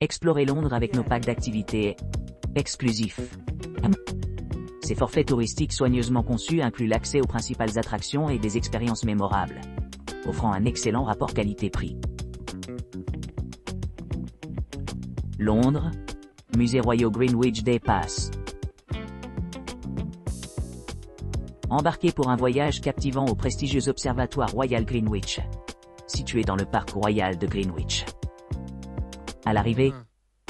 Explorez Londres avec nos packs d'activités exclusifs. Ces forfaits touristiques soigneusement conçus incluent l'accès aux principales attractions et des expériences mémorables, offrant un excellent rapport qualité-prix. Londres, Musée Royal Greenwich Day Pass. Embarquez pour un voyage captivant au prestigieux observatoire Royal Greenwich, situé dans le parc royal de Greenwich. À l'arrivée,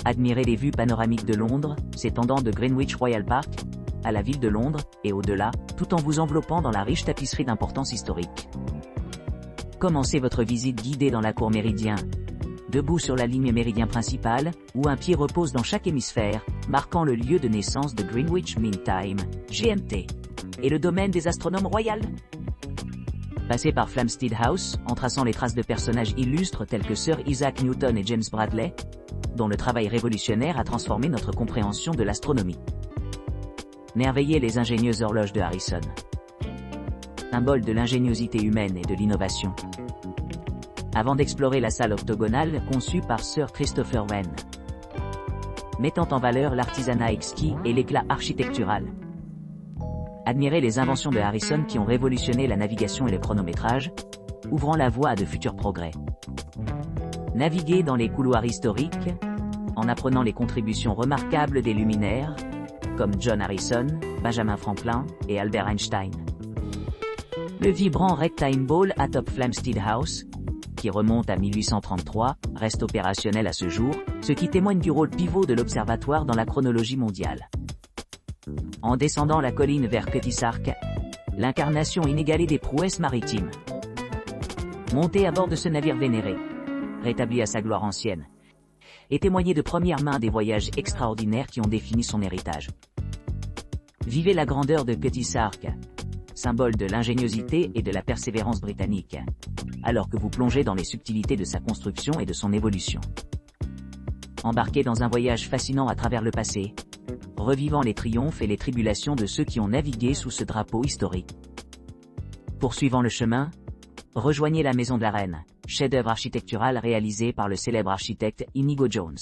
admirez les vues panoramiques de Londres, s'étendant de Greenwich Royal Park à la ville de Londres et au-delà, tout en vous enveloppant dans la riche tapisserie d'importance historique. Commencez votre visite guidée dans la cour Méridien, debout sur la ligne Méridien principale, où un pied repose dans chaque hémisphère, marquant le lieu de naissance de Greenwich Mean Time, GMT, et le domaine des astronomes royaux. Passez par Flamsteed House, en traçant les traces de personnages illustres tels que Sir Isaac Newton et James Bradley, dont le travail révolutionnaire a transformé notre compréhension de l'astronomie. Merveillez les ingénieuses horloges de Harrison, symbole de l'ingéniosité humaine et de l'innovation. Avant d'explorer la salle octogonale conçue par Sir Christopher Wren, mettant en valeur l'artisanat exquis et l'éclat architectural. Admirez les inventions de Harrison qui ont révolutionné la navigation et le chronométrage, ouvrant la voie à de futurs progrès. Naviguez dans les couloirs historiques, en apprenant les contributions remarquables des luminaires, comme John Harrison, Benjamin Franklin et Albert Einstein. Le vibrant Ragtime Ball atop Flamsteed House, qui remonte à 1833, reste opérationnel à ce jour, ce qui témoigne du rôle pivot de l'observatoire dans la chronologie mondiale. En descendant la colline vers Cutty Sark, l'incarnation inégalée des prouesses maritimes. Montez à bord de ce navire vénéré, rétabli à sa gloire ancienne, et témoignez de première main des voyages extraordinaires qui ont défini son héritage. Vivez la grandeur de Cutty Sark, symbole de l'ingéniosité et de la persévérance britannique, alors que vous plongez dans les subtilités de sa construction et de son évolution. Embarquez dans un voyage fascinant à travers le passé, revivant les triomphes et les tribulations de ceux qui ont navigué sous ce drapeau historique. Poursuivant le chemin, rejoignez la Maison de la Reine, chef-d'œuvre architectural réalisé par le célèbre architecte Inigo Jones.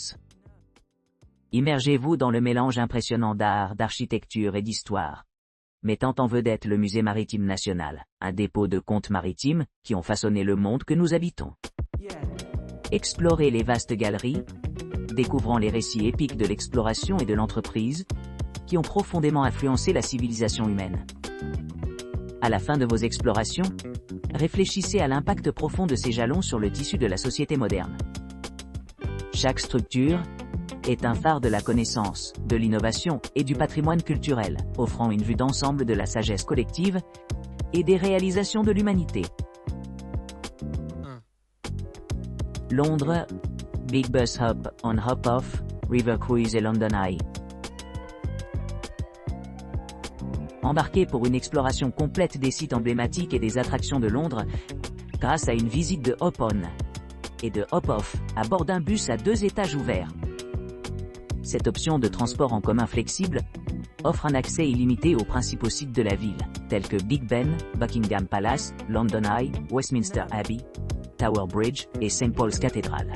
Immergez-vous dans le mélange impressionnant d'art, d'architecture et d'histoire, mettant en vedette le Musée maritime national, un dépôt de contes maritimes qui ont façonné le monde que nous habitons. Explorez les vastes galeries, découvrant les récits épiques de l'exploration et de l'entreprise, qui ont profondément influencé la civilisation humaine. À la fin de vos explorations, réfléchissez à l'impact profond de ces jalons sur le tissu de la société moderne. Chaque structure est un phare de la connaissance, de l'innovation et du patrimoine culturel, offrant une vue d'ensemble de la sagesse collective et des réalisations de l'humanité. Londres, Big Bus Hop on Hop Off, River Cruise et London Eye. Embarquez pour une exploration complète des sites emblématiques et des attractions de Londres, grâce à une visite de Hop On et de Hop Off, à bord d'un bus à 2 étages ouverts. Cette option de transport en commun flexible offre un accès illimité aux principaux sites de la ville, tels que Big Ben, Buckingham Palace, London Eye, Westminster Abbey, Tower Bridge et St. Paul's Cathedral.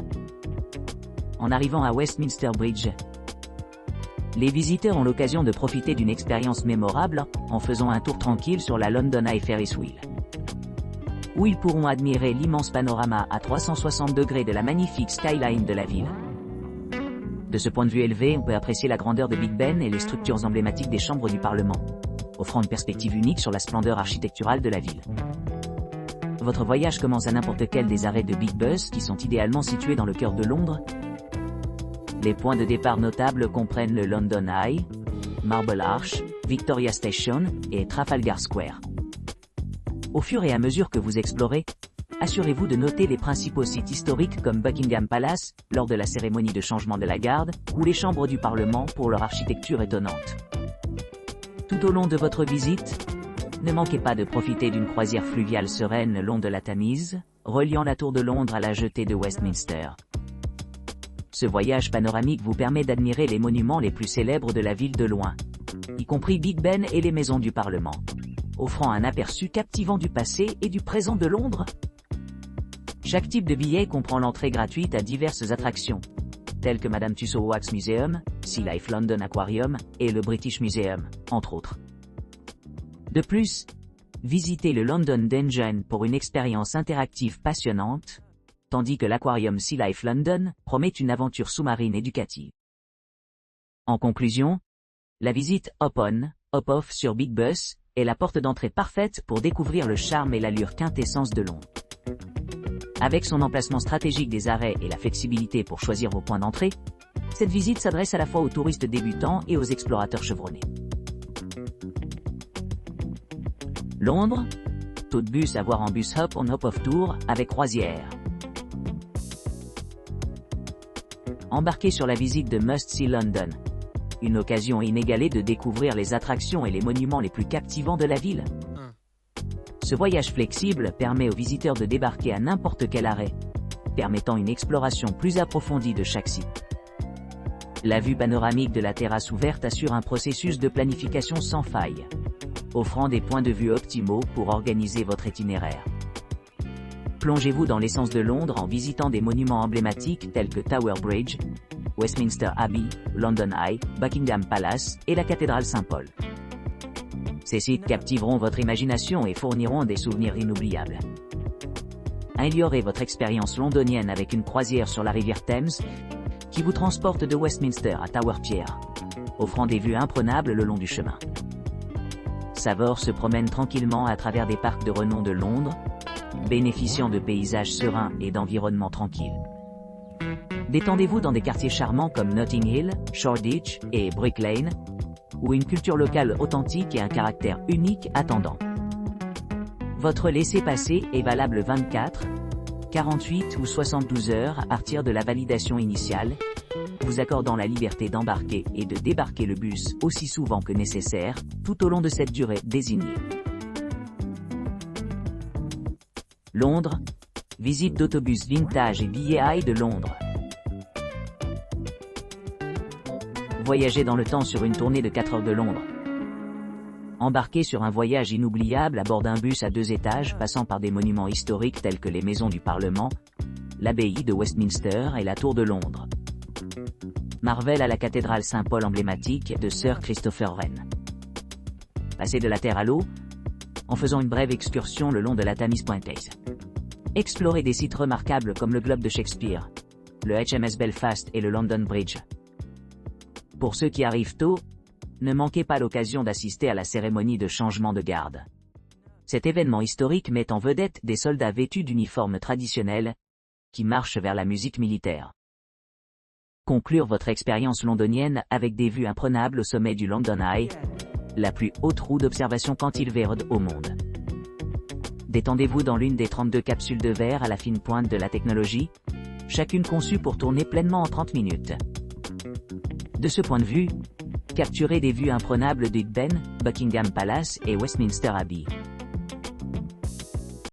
En arrivant à Westminster Bridge, les visiteurs ont l'occasion de profiter d'une expérience mémorable en faisant un tour tranquille sur la London Eye Ferris Wheel, où ils pourront admirer l'immense panorama à 360 degrés de la magnifique skyline de la ville. De ce point de vue élevé, on peut apprécier la grandeur de Big Ben et les structures emblématiques des chambres du Parlement, offrant une perspective unique sur la splendeur architecturale de la ville. Votre voyage commence à n'importe quel des arrêts de Big Bus qui sont idéalement situés dans le cœur de Londres. Les points de départ notables comprennent le London Eye, Marble Arch, Victoria Station et Trafalgar Square. Au fur et à mesure que vous explorez, assurez-vous de noter les principaux sites historiques comme Buckingham Palace, lors de la cérémonie de changement de la garde, ou les chambres du Parlement pour leur architecture étonnante. Tout au long de votre visite, ne manquez pas de profiter d'une croisière fluviale sereine le long de la Tamise, reliant la Tour de Londres à la jetée de Westminster. Ce voyage panoramique vous permet d'admirer les monuments les plus célèbres de la ville de loin, y compris Big Ben et les maisons du Parlement, offrant un aperçu captivant du passé et du présent de Londres. Chaque type de billet comprend l'entrée gratuite à diverses attractions, tels que Madame Tussauds Wax Museum, Sea Life London Aquarium et le British Museum, entre autres. De plus, visitez le London Dungeon pour une expérience interactive passionnante, tandis que l'aquarium Sea Life London promet une aventure sous-marine éducative. En conclusion, la visite Hop-on, Hop-off sur Big Bus est la porte d'entrée parfaite pour découvrir le charme et l'allure quintessence de Londres. Avec son emplacement stratégique des arrêts et la flexibilité pour choisir vos points d'entrée, cette visite s'adresse à la fois aux touristes débutants et aux explorateurs chevronnés. Londres, taux de bus à voir en bus Hop-on Hop-off Tour avec croisière. Embarquez sur la visite de Must See London. Une occasion inégalée de découvrir les attractions et les monuments les plus captivants de la ville. Ce voyage flexible permet aux visiteurs de débarquer à n'importe quel arrêt, permettant une exploration plus approfondie de chaque site. La vue panoramique de la terrasse ouverte assure un processus de planification sans faille, offrant des points de vue optimaux pour organiser votre itinéraire. Plongez-vous dans l'essence de Londres en visitant des monuments emblématiques tels que Tower Bridge, Westminster Abbey, London Eye, Buckingham Palace et la cathédrale Saint-Paul. Ces sites captiveront votre imagination et fourniront des souvenirs inoubliables. Améliorez votre expérience londonienne avec une croisière sur la rivière Thames, qui vous transporte de Westminster à Tower Pier, offrant des vues imprenables le long du chemin. Savor se promène tranquillement à travers des parcs de renom de Londres, bénéficiant de paysages sereins et d'environnements tranquilles. Détendez-vous dans des quartiers charmants comme Notting Hill, Shoreditch et Brick Lane, où une culture locale authentique et un caractère unique attendant. Votre laissez-passer est valable 24, 48 ou 72 heures à partir de la validation initiale, vous accordant la liberté d'embarquer et de débarquer le bus aussi souvent que nécessaire, tout au long de cette durée désignée. Londres, visite d'autobus vintage et billets high de Londres. Voyagez dans le temps sur une tournée de 4 heures de Londres. Embarquez sur un voyage inoubliable à bord d'un bus à 2 étages passant par des monuments historiques tels que les maisons du Parlement, l'abbaye de Westminster et la Tour de Londres. Marvel à la cathédrale Saint-Paul emblématique de Sir Christopher Wren. Passez de la terre à l'eau, en faisant une brève excursion le long de la Thames Pointaise. Explorez des sites remarquables comme le Globe de Shakespeare, le HMS Belfast et le London Bridge. Pour ceux qui arrivent tôt, ne manquez pas l'occasion d'assister à la cérémonie de changement de garde. Cet événement historique met en vedette des soldats vêtus d'uniformes traditionnels, qui marchent vers la musique militaire. Conclure votre expérience londonienne avec des vues imprenables au sommet du London Eye, la plus haute roue d'observation cantilevered au monde. Détendez-vous dans l'une des 32 capsules de verre à la fine pointe de la technologie, chacune conçue pour tourner pleinement en 30 minutes. De ce point de vue, capturez des vues imprenables de Big Ben, Buckingham Palace et Westminster Abbey.